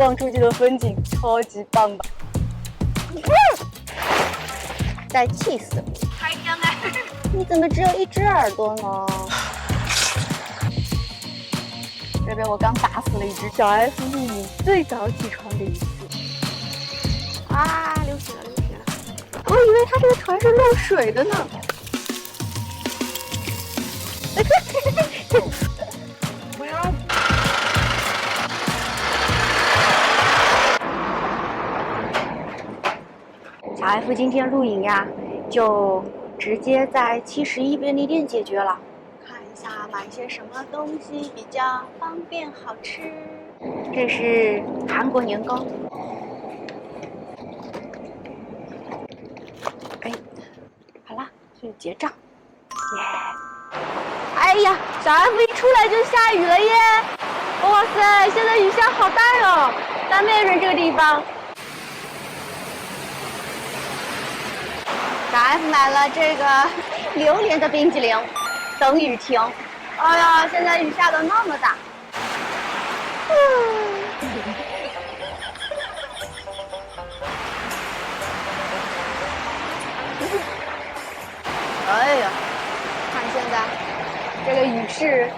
望出去的风景超级棒吧？再气死了！开枪哎！你怎么只有一只耳朵呢？这边我刚打死了一只小 F 露营最早起床的一次。啊，流血了，流血了！我以为它这个船是漏水的呢。不要！小 F 今天露营呀，就直接在71便利店解决了。看一下买些什么东西比较方便好吃。这是韩国年糕。哎，好啦，去结账。耶！哎呀，小 F 一出来就下雨了耶！哇塞，现在雨下好大哦，咱们也是这个地方。小 F 买了这个榴莲的冰淇淋，等雨停。哎呀，现在雨下的那么大。哎呀，看现在这个雨势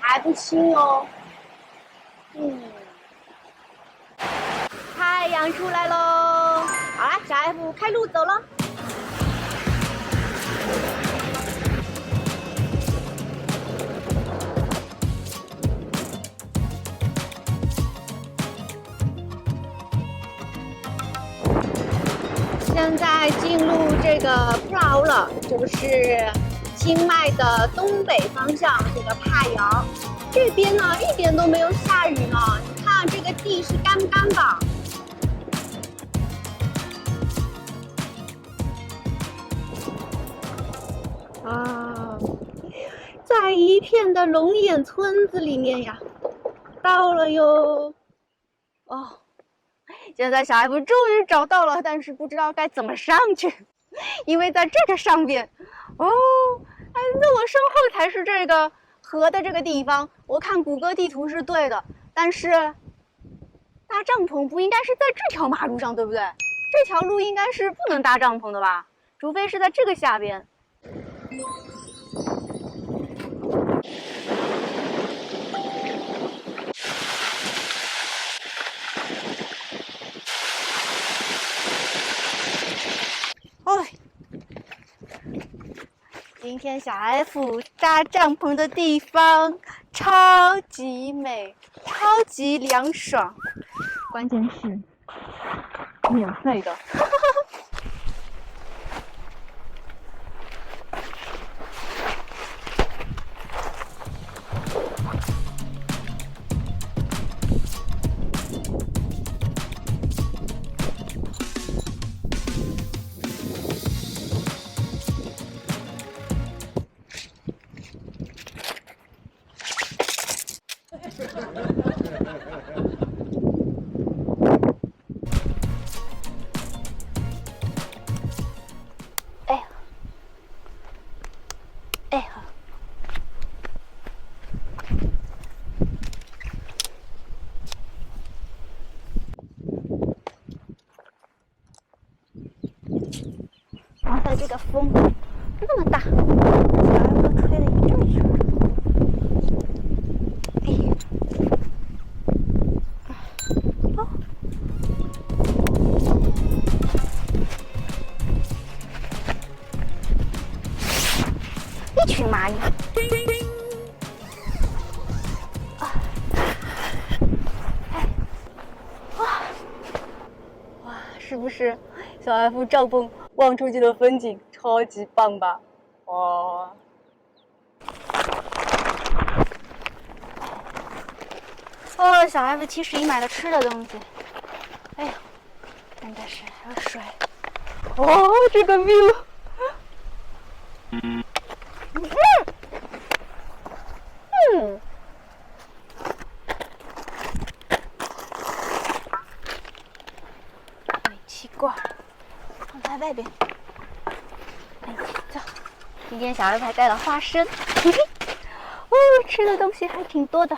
还不轻哦。太阳出来喽！好啦，小 F 开路走了。现在进入这个普了，就是清迈的东北方向这个帕窑。这边呢一点都没有下雨呢，你看这个地是干干的。啊，在一片的龙眼村子里面呀，到了哟。哦。现在小 F 终于找到了，但是不知道该怎么上去，因为在这个上边，哦，哎，那我身后才是这个河的这个地方。我看谷歌地图是对的，但是搭帐篷不应该是在这条马路上，对不对？这条路应该是不能搭帐篷的吧？除非是在这个下边。哎，今天小 F 搭帐篷的地方超级美，超级凉爽，关键是免费的。哇塞，这个风那么大，小 F 吹得一阵一阵的。哦，一群蚂蚁。哇，是不是小 F 帐篷望出去的风景超级棒吧？哇！哦，小 F 71买了吃的东西。哎呀，真的是还有水。哦，这个 view。煤气罐放在外边。哎，走。今天小 F 还带了花生。哦，吃的东西还挺多的。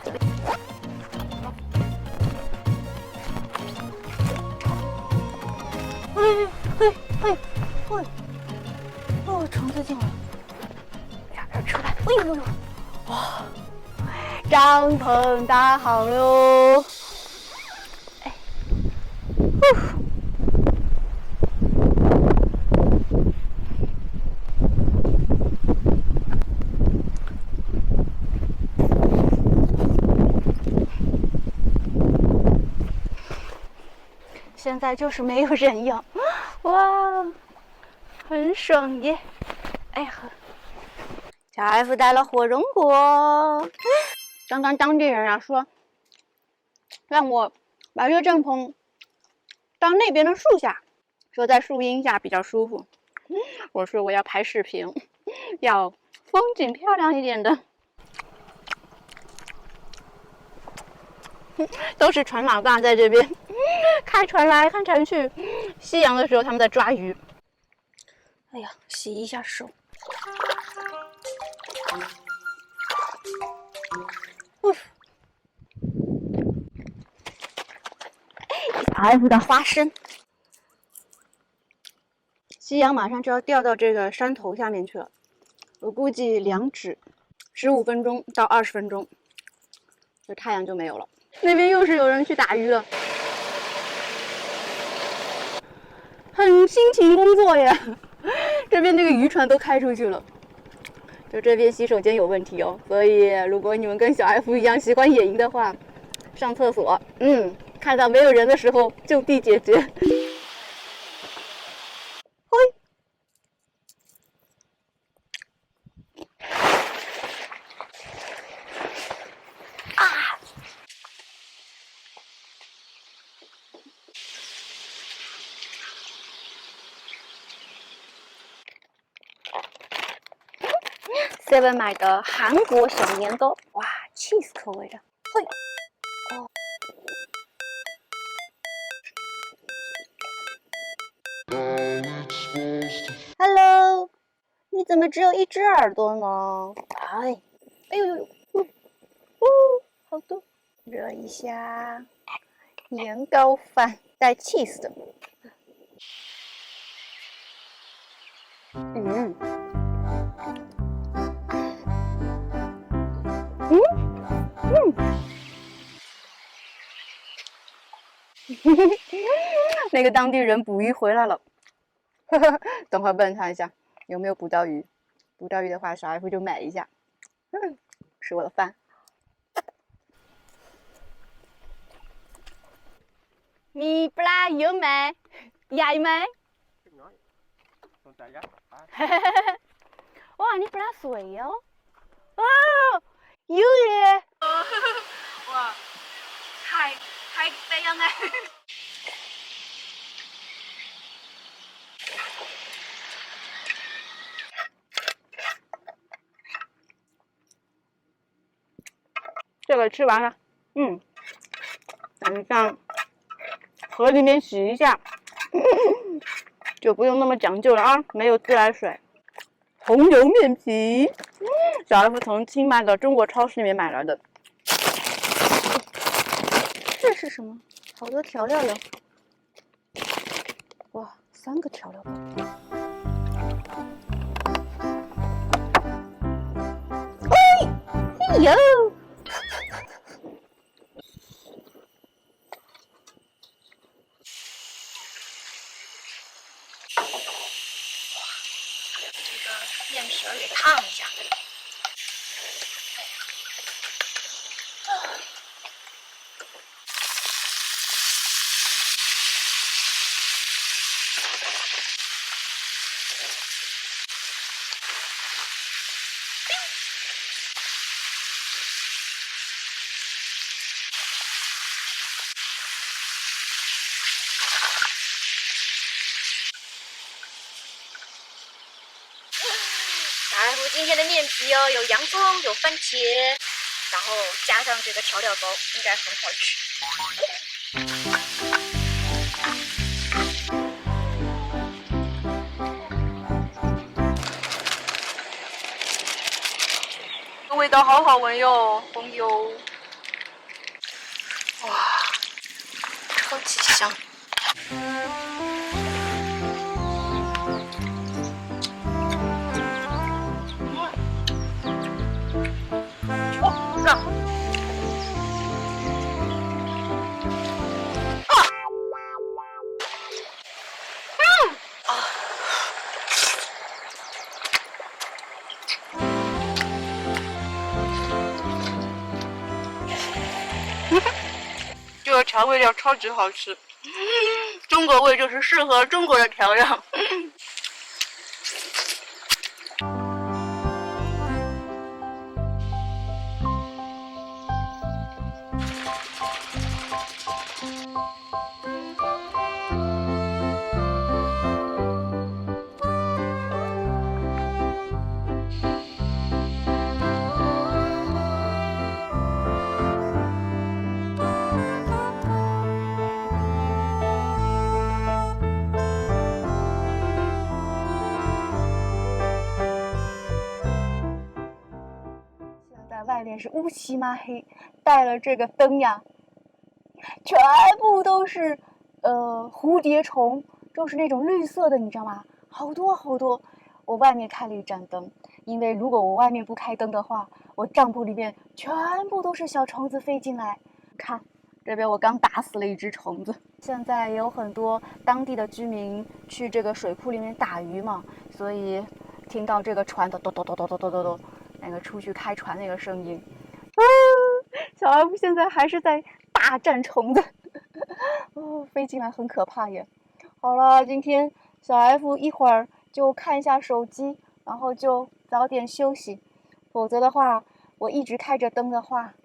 哦，虫子进来了，快点出来！哎呦呦呦！哇，帐篷搭好喽！哎，现在就是没有人样，哇，很爽耶！哎呀，小 F 带了火龙果。刚刚当地人啊说，让我把这个帐篷到那边的树下，说在树荫下比较舒服。我说我要拍视频，要风景漂亮一点的。都是船老大在这边开船来看船去，夕阳的时候他们在抓鱼。哎呀，洗一下手。小 F 的花生，夕阳马上就要掉到这个山头下面去了，我估计2指，15分钟到20分钟，这太阳就没有了。那边又是有人去打鱼了，很辛勤工作呀。这边这个渔船都开出去了，就这边洗手间有问题哦，所以如果你们跟小 F 一样喜欢野营的话，上厕所，看到没有人的时候就地解决。7 买的韩国小年糕，哇，cheese 口味的，嘿，哦。Hello， 你怎么只有1只耳朵呢？哎，哎呦呦呦，好多，热一下，年糕饭带 cheese 的，那个当地人捕鱼回来了，等会问他一下有没有捕到鱼，捕到鱼的话，小 F 就买一下，吃我的饭。你不拉有没？有没？哇，你不拉水哟！啊，有耶！哇，太这样哎！这个吃完了，等一下河里面洗一下，就不用那么讲究了啊，没有自来水。红油面皮，小 F 从清迈的中国超市里面买来的。这是什么？好多调料哟！哇，3个调料包。哎呦！面绳给烫一下。然后今天的面皮哦，有洋葱，有番茄，然后加上这个调料包，应该很好吃。味道好好闻哟，红油，哇，超级香。个调味料超级好吃，中国味就是适合中国的调料。外面是乌漆嘛黑，带了这个灯呀，全部都是蝴蝶虫，就是那种绿色的，你知道吗？好多好多。我外面开了一盏灯，因为如果我外面不开灯的话，我帐篷里面全部都是小虫子飞进来。看，这边我刚打死了一只虫子。现在也有很多当地的居民去这个水库里面打鱼嘛，所以听到这个船的咚咚咚咚咚咚咚咚。那个出去开船那个声音，小 F 现在还是在大战虫子，飞进来很可怕耶。好了，今天小 F 一会儿就看一下手机，然后就早点休息，否则的话，我一直开着灯的话，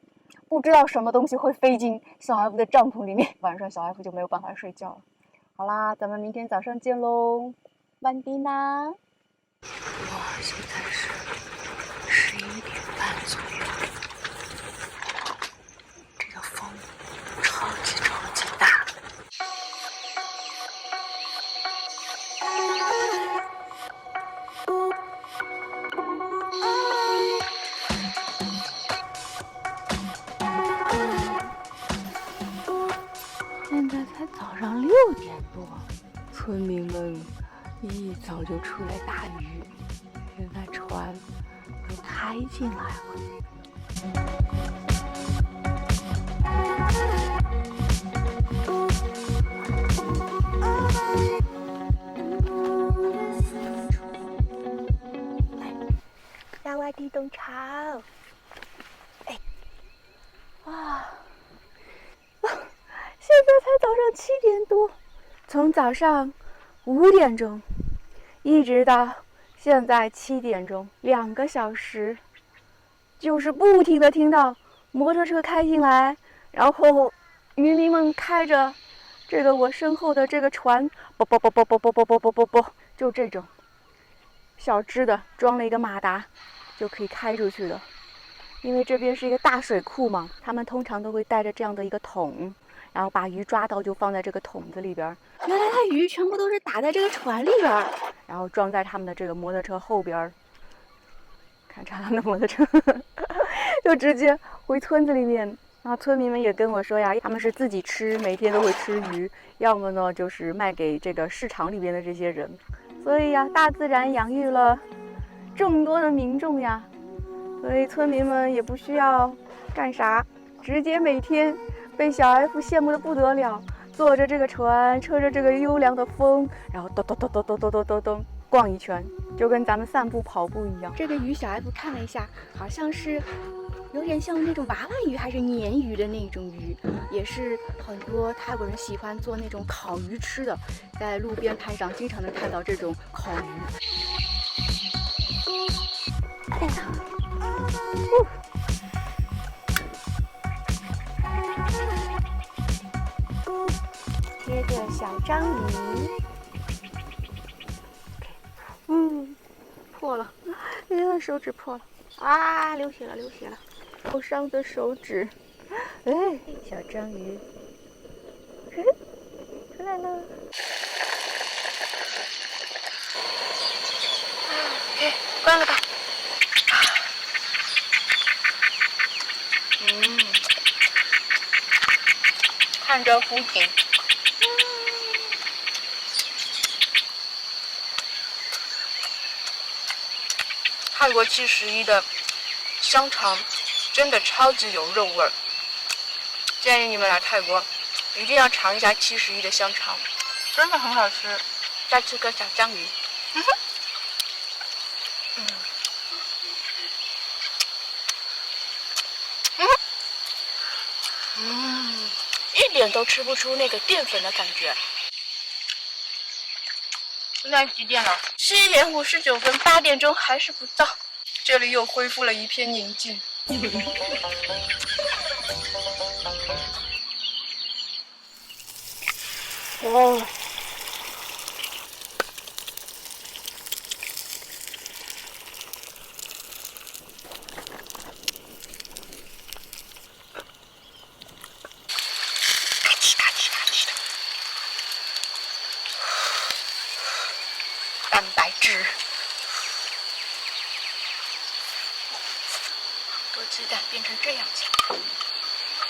不知道什么东西会飞进小 F 的帐篷里面，晚上小 F 就没有办法睡觉了。好啦，咱们明天早上见喽，晚迪娜。现在是11:30左右，这个风超级大。现在才早上6点多，村民们一早就出来打鱼，现在船都开进来了。萨瓦迪东超，哎，哇！现在才早上7点多，从早上5点钟一直到现在7点钟，2个小时，就是不停的听到摩托车开进来，然后渔民们开着这个我身后的这个船，啵啵啵啵啵啵啵啵啵啵啵，就这种小只的，装了一个马达就可以开出去的。因为这边是一个大水库嘛，他们通常都会带着这样的一个桶，然后把鱼抓到就放在这个桶子里边。原来它鱼全部都是打在这个船里边，然后装在他们的这个摩托车后边。看他们的摩托车就直接回村子里面。然后村民们也跟我说呀，他们是自己吃，每天都会吃鱼，要么呢就是卖给这个市场里边的这些人。所以呀，大自然养育了众多的民众呀，所以村民们也不需要干啥，直接每天被小 F 羡慕的不得了，坐着这个船，吹着这个优良的风，然后咚咚咚咚咚咚咚咚咚逛一圈，就跟咱们散步跑步一样。这个鱼小 F 看了一下，好像是有点像那种娃娃鱼还是鲶鱼的那种鱼，也是很多泰国人喜欢做那种烤鱼吃的，在路边摊上经常能看到这种烤鱼。哎呀，接着小章鱼，破了，手指破了啊，流血了，受伤的手指。哎，小章鱼，出来了。OK， 关了吧。看着浮萍。泰国711的香肠真的超级有肉味儿，建议你们来泰国一定要尝一下711的香肠，真的很好吃。再吃个小章鱼，一点都吃不出那个淀粉的感觉。现在几点了？7:59， 8点钟还是不到。这里又恢复了一片宁静。哦。蛋白质，好多鸡蛋变成这样子，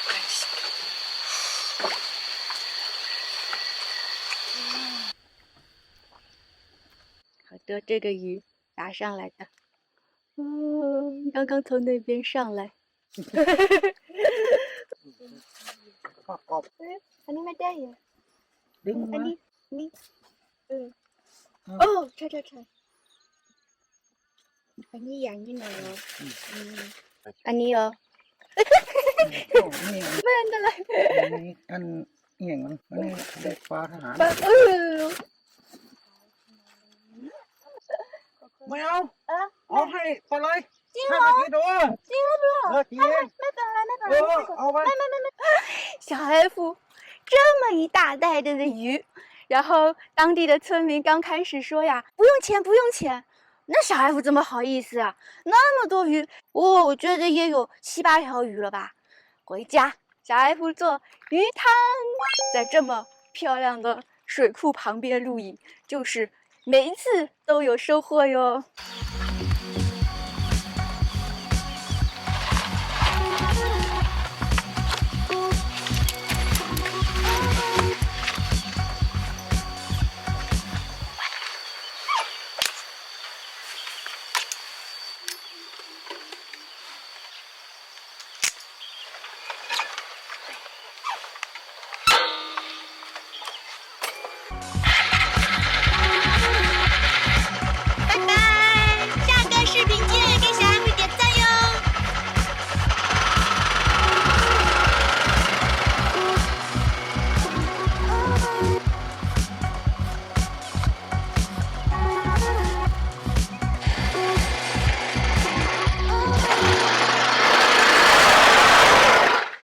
关系。好多这个鱼打上来的，刚刚从那边上来。อันนี้ไม่ได้เหรอ ดึง อัน มา นี้โอ้ใช่อันนี้อย่างนี้หน่อยเหรออันนี้เหรอ นี่ ไม่เป็นไร นี่อันเอียงมันนี่เด็กฟ้าทหาร ไม่เอาเอาให้ไปเลยให้ไปกินดูจริงหรอกินไม่เป็นไรเอาไป小 F 这么一大袋的鱼，然后当地的村民刚开始说呀，不用钱，不用钱。那小 F 怎么好意思啊？那么多鱼，我觉得也有7、8条鱼了吧。回家，小 F 做鱼汤，在这么漂亮的水库旁边露营，就是每一次都有收获哟。